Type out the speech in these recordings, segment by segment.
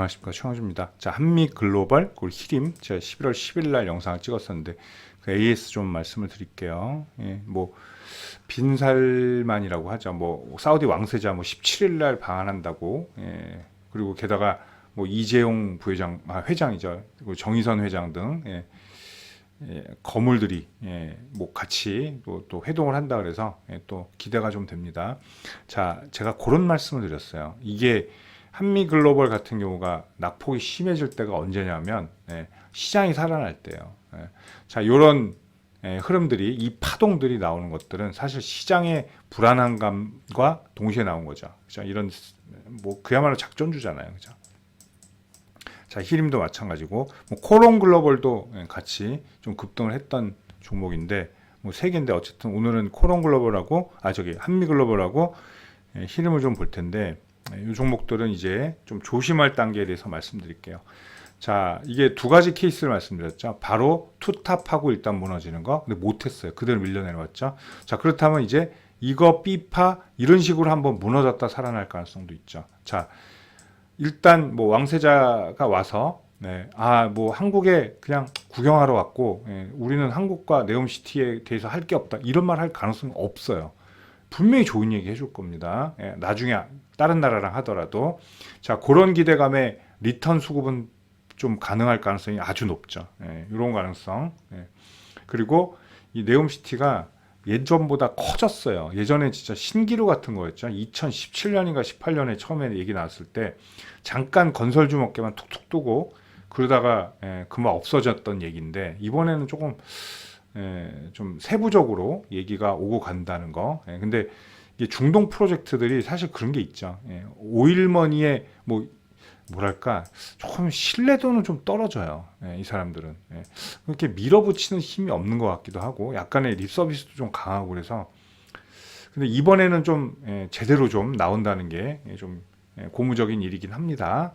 안녕하십니까, 최영주입니다. 자, 한미글로벌 그리고 히림 제가 11월 10일 날 영상을 찍었었는데 그 AS 좀 말씀을 드릴게요. 예, 뭐 빈살만이라고 하죠. 뭐 사우디 왕세자 뭐 17일 날 방한한다고. 예, 그리고 게다가 뭐 이재용 부회장, 회장이죠. 그리고 정의선 회장 등 거물들이 뭐 같이 또 회동을 한다 그래서 또 기대가 좀 됩니다. 자, 제가 그런 말씀을 드렸어요. 이게 한미글로벌 같은 경우가 낙폭이 심해질 때가 언제냐면 시장이 살아날 때예요. 자, 요런 흐름들이, 이 파동들이 나오는 것들은 사실 시장의 불안감과 동시에 나온 거죠. 그죠? 이런 뭐 그야말로 작전주잖아요. 그죠? 자, 히림도 마찬가지고 뭐 코론글로벌도 같이 좀 급등을 했던 종목인데 뭐 세 개인데 어쨌든 오늘은 코론글로벌하고 한미글로벌하고 히림을 좀 볼 텐데 이 종목들은 이제 좀 조심할 단계에 대해서 말씀드릴게요. 자, 이게 두 가지 케이스를 말씀드렸죠. 바로 투탑하고 일단 무너지는 거, 근데 못했어요. 그대로 밀려 내려왔죠. 자, 그렇다면 이제 이거 B파 이런 식으로 한번 무너졌다 살아날 가능성도 있죠. 자, 일단 뭐 왕세자가 와서 뭐 한국에 그냥 구경하러 왔고 우리는 한국과 네옴시티에 대해서 할 게 없다 이런 말 할 가능성이 없어요. 분명히 좋은 얘기 해줄 겁니다. 나중에 다른 나라랑 하더라도. 자, 그런 기대감에 리턴 수급은 좀 가능할 가능성이 아주 높죠. 이런 가능성. 그리고 이 네옴시티가 예전보다 커졌어요. 예전에 진짜 신기루 같은 거였죠. 2017년인가 18년에 처음에 얘기 나왔을 때 잠깐 건설 주먹개만 툭툭 뜨고 그러다가 그만 없어졌던 얘기인데 이번에는 조금 좀 세부적으로 얘기가 오고 간다는 거. 근데 이게 중동 프로젝트들이 사실 그런 게 있죠. 오일머니의 뭐랄까 조금 신뢰도는 좀 떨어져요. 이 사람들은 그렇게 밀어붙이는 힘이 없는 것 같기도 하고 약간의 립 서비스도 좀 강하고 그래서. 근데 이번에는 좀 제대로 좀 나온다는 게 좀 고무적인 일이긴 합니다.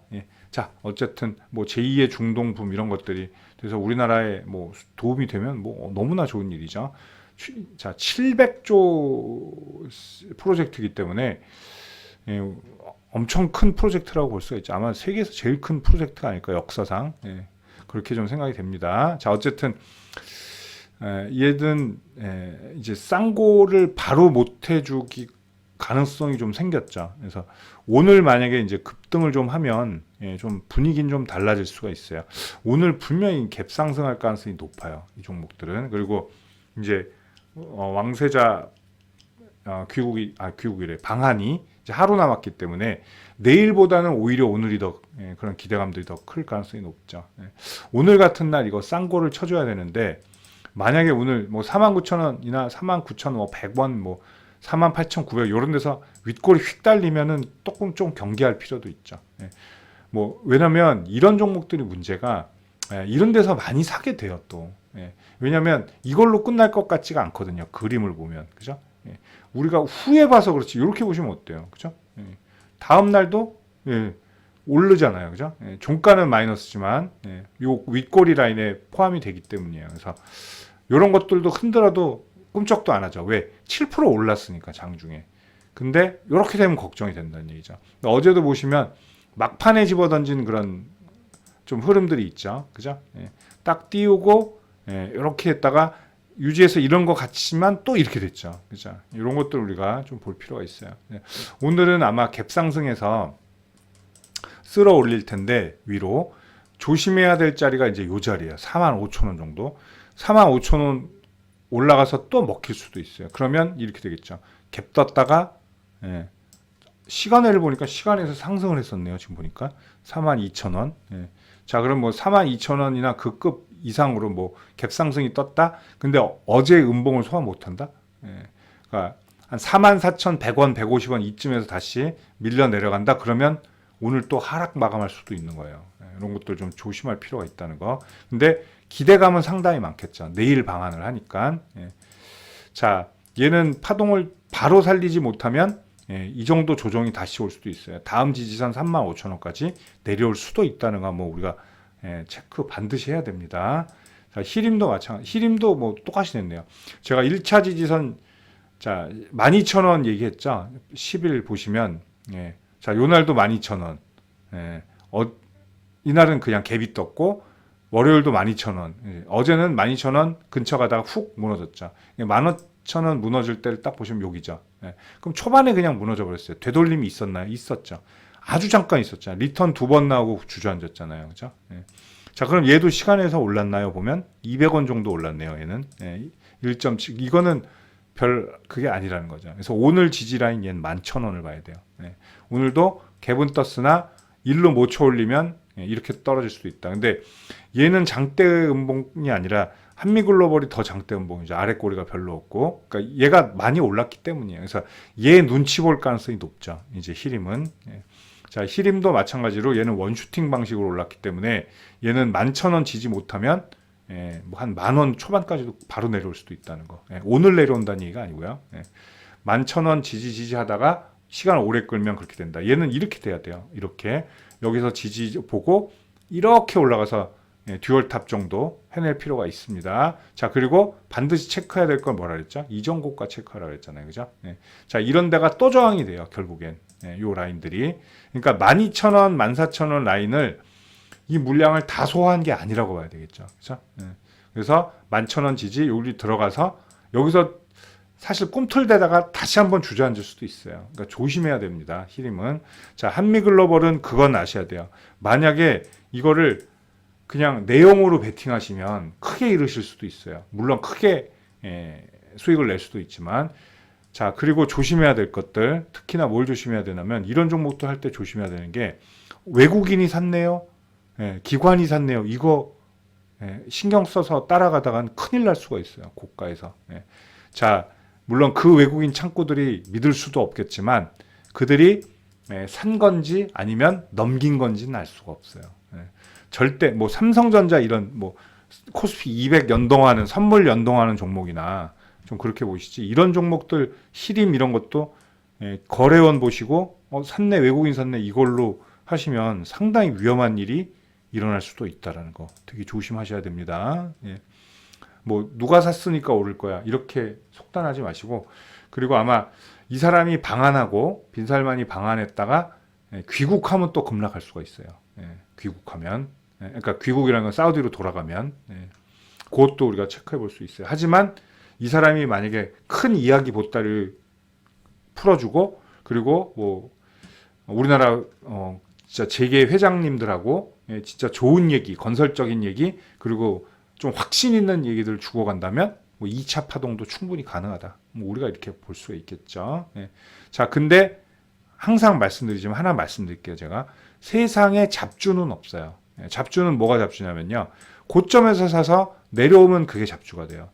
자, 어쨌든 뭐 제2의 중동붐 이런 것들이 그래서 우리나라에 뭐 도움이 되면 뭐 너무나 좋은 일이죠. 자, 700조 프로젝트이기 때문에 엄청 큰 프로젝트라고 볼 수가 있죠. 아마 세계에서 제일 큰 프로젝트가 아닐까, 역사상. 그렇게 좀 생각이 됩니다. 자, 어쨌든 얘든 이제 쌍고를 바로 못 해주기 가능성이 좀 생겼죠. 그래서 오늘 만약에 이제 급등을 좀 하면 좀 분위기는 좀 달라질 수가 있어요. 오늘 분명히 갭 상승할 가능성이 높아요. 이 종목들은. 그리고 이제 왕세자 귀국이래 방한이 이제 하루 남았기 때문에 내일보다는 오히려 오늘이 더 그런 기대감들이 더 클 가능성이 높죠. 오늘 같은 날 이거 쌍고를 쳐줘야 되는데 만약에 오늘 뭐 49,000원이나 49,100원 뭐 48,900 이런 데서 윗골이 휙 달리면은 조금 좀 경계할 필요도 있죠. 뭐 왜냐면 이런 종목들이 문제가 이런 데서 많이 사게 돼요 또. 왜냐면 이걸로 끝날 것 같지가 않거든요. 그림을 보면. 그죠? 우리가 후에 봐서 그렇지. 이렇게 보시면 어때요? 그죠? 다음 날도 오르잖아요. 그죠? 종가는 마이너스지만 요 윗꼬리 라인에 포함이 되기 때문이에요. 그래서 이런 것들도 흔들어도 꿈쩍도 안 하죠. 왜? 7% 올랐으니까 장중에. 근데 이렇게 되면 걱정이 된다는 얘기죠. 어제도 보시면 막판에 집어던진 그런 좀 흐름들이 있죠. 그죠? 딱 띄우고 이렇게 했다가 유지해서 이런 거 같지만 또 이렇게 됐죠. 그죠? 이런 것들 우리가 좀 볼 필요가 있어요. 오늘은 아마 갭 상승해서 쓸어 올릴 텐데 위로 조심해야 될 자리가 이제 요 자리예요. 45,000원 정도. 45,000원 올라가서 또 먹힐 수도 있어요. 그러면 이렇게 되겠죠. 갭 떴다가 시간을 보니까 시간에서 상승을 했었네요. 지금 보니까 42,000원. 자, 그럼 뭐 42,000원이나 그 급 이상으로 뭐 갭 상승이 떴다. 근데 어제 음봉을 소화 못 한다. 그러니까 한 44,100원, 150원 이쯤에서 다시 밀려 내려간다. 그러면 오늘 또 하락 마감할 수도 있는 거예요. 이런 것들 좀 조심할 필요가 있다는 거. 근데 기대감은 상당히 많겠죠. 내일 방한을 하니까. 자, 얘는 파동을 바로 살리지 못하면 이 정도 조정이 다시 올 수도 있어요. 다음 지지선 35,000원까지 내려올 수도 있다는 거 뭐 우리가 체크 반드시 해야 됩니다. 자, 히림도 마찬가지. 히림도 뭐 똑같이 됐네요. 제가 1차 지지선 자 12,000원 얘기했죠. 10일 보시면 자, 요 날도 12,000원. 이날은 그냥 갭이 떴고 월요일도 12,000원. 어제는 12,000원 근처 가다가 훅 무너졌죠. 15,000원 무너질 때를 딱 보시면 여기죠. 그럼 초반에 그냥 무너져 버렸어요. 되돌림이 있었나요? 있었죠. 아주 잠깐 있었죠. 리턴 2번 나오고 주저앉았잖아요. 그죠? 자, 그럼 얘도 시간에서 올랐나요? 보면 200원 정도 올랐네요. 얘는 1.7. 이거는 별 그게 아니라는 거죠. 그래서 오늘 지지라인 얘는 11,000원을 봐야 돼요. 오늘도 갭은 떴으나 일로 못 쳐올리면 이렇게 떨어질 수도 있다. 근데 얘는 장대 음봉이 아니라 한미글로벌이 더 장대 음봉이죠. 아래 꼬리가 별로 없고, 그러니까 얘가 많이 올랐기 때문이에요. 그래서 얘 눈치 볼 가능성이 높죠. 이제 히림은. 자, 히림도 마찬가지로 얘는 원슈팅 방식으로 올랐기 때문에 얘는 11,000원 지지 못하면 뭐 한 10,000원 초반까지도 바로 내려올 수도 있다는 거. 오늘 내려온다는 얘기가 아니고요. 11,000원 지지하다가 시간을 오래 끌면 그렇게 된다. 얘는 이렇게 돼야 돼요. 이렇게 여기서 지지 보고 이렇게 올라가서 듀얼탑 정도 해낼 필요가 있습니다. 자, 그리고 반드시 체크해야 될 건 뭐라 그랬죠? 이전 고가 체크하라고 했잖아요. 그죠? 자, 이런 데가 또 저항이 돼요. 결국엔. 요 라인들이. 그러니까 12,000원, 14,000원 라인을 이 물량을 다 소화한 게 아니라고 봐야 되겠죠. 그죠? 그래서 11,000원 지지 여기 들어가서 여기서 사실 꿈틀대다가 다시 한번 주저앉을 수도 있어요. 그러니까 조심해야 됩니다. 히림은. 자, 한미글로벌은 그건 아셔야 돼요. 만약에 이거를 그냥 내용으로 베팅하시면 크게 잃으실 수도 있어요. 물론 크게 수익을 낼 수도 있지만, 자, 그리고 조심해야 될 것들, 특히나 뭘 조심해야 되냐면 이런 종목도 할 때 조심해야 되는 게 외국인이 샀네요. 기관이 샀네요. 이거 신경 써서 따라가다간 큰일 날 수가 있어요. 고가에서. 자, 물론 그 외국인 창구들이 믿을 수도 없겠지만 그들이 산 건지 아니면 넘긴 건지는 알 수가 없어요. 절대 뭐 삼성전자 이런 뭐 코스피 200 연동하는 선물 연동하는 종목이나 좀 그렇게 보시지, 이런 종목들 히림 이런 것도 거래원 보시고 샀네, 외국인 샀네 이걸로 하시면 상당히 위험한 일이 일어날 수도 있다라는 거 되게 조심하셔야 됩니다. 뭐 누가 샀으니까 오를 거야 이렇게 속단하지 마시고, 그리고 아마 이 사람이 방한하고 빈살만이 방한했다가 귀국하면 또 급락할 수가 있어요. 귀국하면, 그러니까 귀국이라는 건 사우디로 돌아가면 그것도 우리가 체크해 볼 수 있어요. 하지만 이 사람이 만약에 큰 이야기 보따리를 풀어주고, 그리고 뭐 우리나라 진짜 재계 회장님들하고 진짜 좋은 얘기, 건설적인 얘기, 그리고 좀 확신 있는 얘기들 주고 간다면 뭐 2차 파동도 충분히 가능하다. 뭐 우리가 이렇게 볼 수가 있겠죠. 자, 근데 항상 말씀드리지만 하나 말씀드릴게요. 제가 세상에 잡주는 없어요. 잡주는 뭐가 잡주냐면요, 고점에서 사서 내려오면 그게 잡주가 돼요.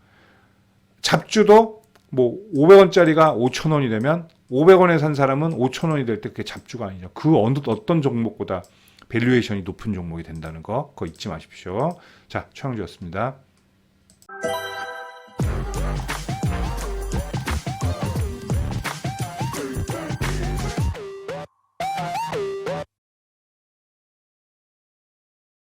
잡주도 뭐 500원짜리가 5,000원이 되면 500원에 산 사람은 5,000원이 될 때 그게 잡주가 아니죠. 그 어떤 종목보다 밸류에이션이 높은 종목이 된다는 거, 그거 잊지 마십시오. 자, 최영주였습니다.